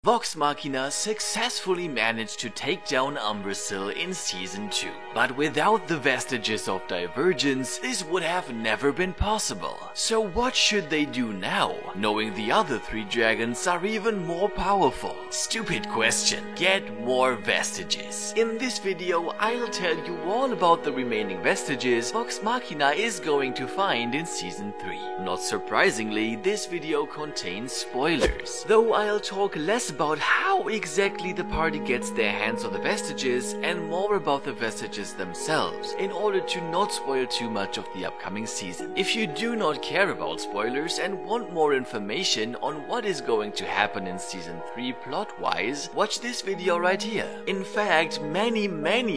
Vox Machina successfully managed to take down Umbrasyl in Season 2, but without the vestiges of Divergence, this would have never been possible. So what should they do now, knowing the other 3 dragons are even more powerful? Stupid question. Get more vestiges. In this video, I'll tell you all about the remaining vestiges Vox Machina is going to find in Season 3. Not surprisingly, this video contains spoilers, though I'll talk less about how exactly the party gets their hands on the vestiges and more about the vestiges themselves, in order to not spoil too much of the upcoming season. If you do not care about spoilers and want more information on what is going to happen in Season 3 plot-wise, watch this video right here. In fact, many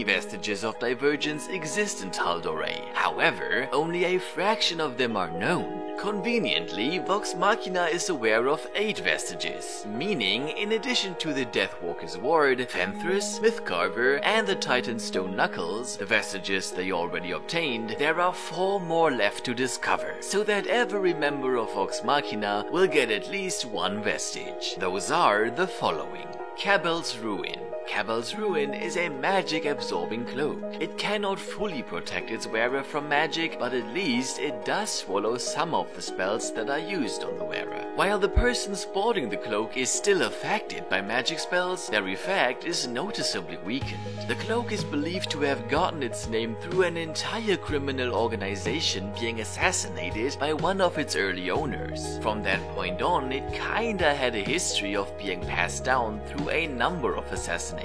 vestiges of Divergence exist in Tal'Dorei. However, only a fraction of them are known. Conveniently, Vox Machina is aware of 8 vestiges, meaning in addition to the Deathwalker's Ward, Fenthras, Mythcarver, and the Titan Stone Knuckles, the vestiges they already obtained, there are 4 more left to discover, so that every member of Vox Machina will get at least 1 vestige. Those are the following. Cabel's Ruin. Cabel's Ruin is a magic-absorbing cloak. It cannot fully protect its wearer from magic, but at least it does swallow some of the spells that are used on the wearer. While the person sporting the cloak is still affected by magic spells, their effect is noticeably weakened. The cloak is believed to have gotten its name through an entire criminal organization being assassinated by one of its early owners. From that point on, it kinda had a history of being passed down through a number of assassinations.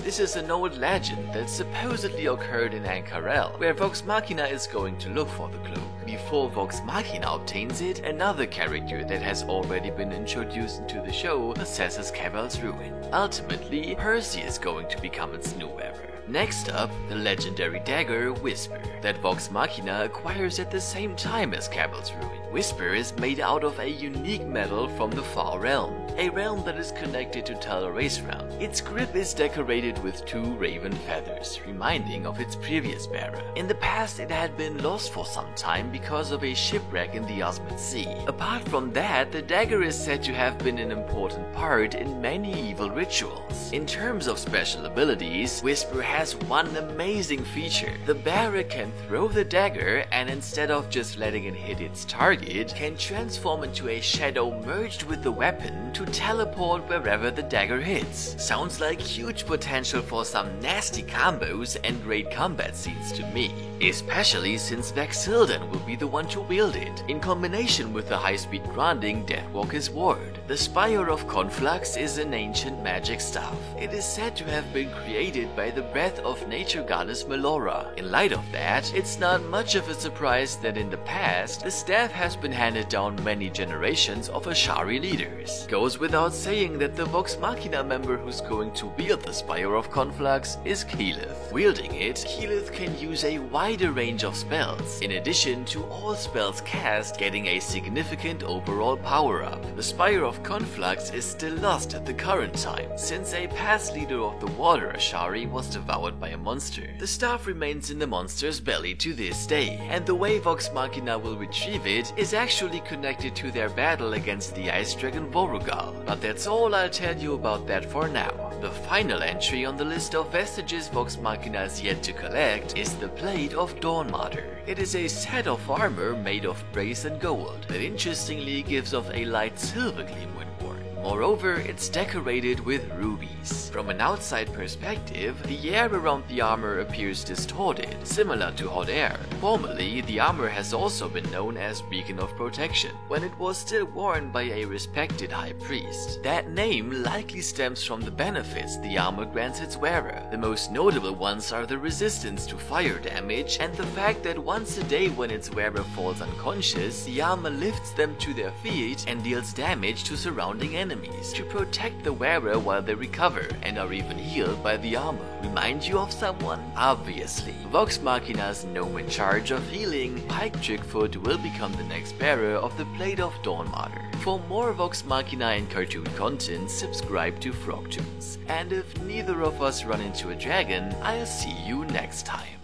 This is an old legend that supposedly occurred in Ank'Harel, where Vox Machina is going to look for the cloak. Before Vox Machina obtains it, another character that has already been introduced into the show possesses Cabel's Ruin. Ultimately, Percy is going to become its new wearer. Next up, the legendary dagger Whisper, that Vox Machina acquires at the same time as Cabel's Ruin. Whisper is made out of a unique metal from the Far Realm, a realm that is connected to Tal'Dorei's realm. Its grip is decorated with 2 raven feathers, reminding of its previous bearer. In the past, it had been lost for some time because of a shipwreck in the Osmond Sea. Apart from that, the dagger is said to have been an important part in many evil rituals. In terms of special abilities, Whisper has one amazing feature. The bearer can throw the dagger, and instead of just letting it hit its target, can transform into a shadow merged with the weapon to teleport wherever the dagger hits. Sounds like huge potential for some nasty combos and great combat scenes to me, especially since Vax'Ildan will be the one to wield it, in combination with the high-speed grinding Deathwalker's Ward. The Spire of Conflux is an ancient magic staff. It is said to have been created by the breath of nature goddess Melora. In light of that, it's not much of a surprise that in the past, the staff has been handed down many generations of Ashari leaders. Goes without saying that the Vox Machina member who's going to wield the Spire of Conflux is Keyleth. Wielding it, Keyleth can use a wider range of spells, in addition to all spells cast getting a significant overall power-up. The Spire of Conflux is still lost at the current time, since a past leader of the Water Ashari was devoured by a monster. The staff remains in the monster's belly to this day, and the way Vox Machina will retrieve it is actually connected to their battle against the Ice Dragon Vorugal. But that's all I'll tell you about that for now. The final entry on the list of vestiges Vox Machina is yet to collect is the Plate of Dawnmartyr. It is a set of armor made of brass and gold that interestingly gives off a light silver gleam when worn. Moreover, it's decorated with rubies. From an outside perspective, the air around the armor appears distorted, similar to hot air. Formerly, the armor has also been known as Beacon of Protection, when it was still worn by a respected high priest. That name likely stems from the benefits the armor grants its wearer. The most notable ones are the resistance to fire damage and the fact that once a day when its wearer falls unconscious, the armor lifts them to their feet and deals damage to surrounding enemies to protect the wearer while they recover and are even healed by the armor. Remind you of someone? Obviously. Vox Machina's gnome in charge of healing, Pike Trickfoot, will become the next bearer of the Plate of Dawnmartyr. For more Vox Machina and cartoon content, subscribe to Frogtoons. And if neither of us run into a dragon, I'll see you next time.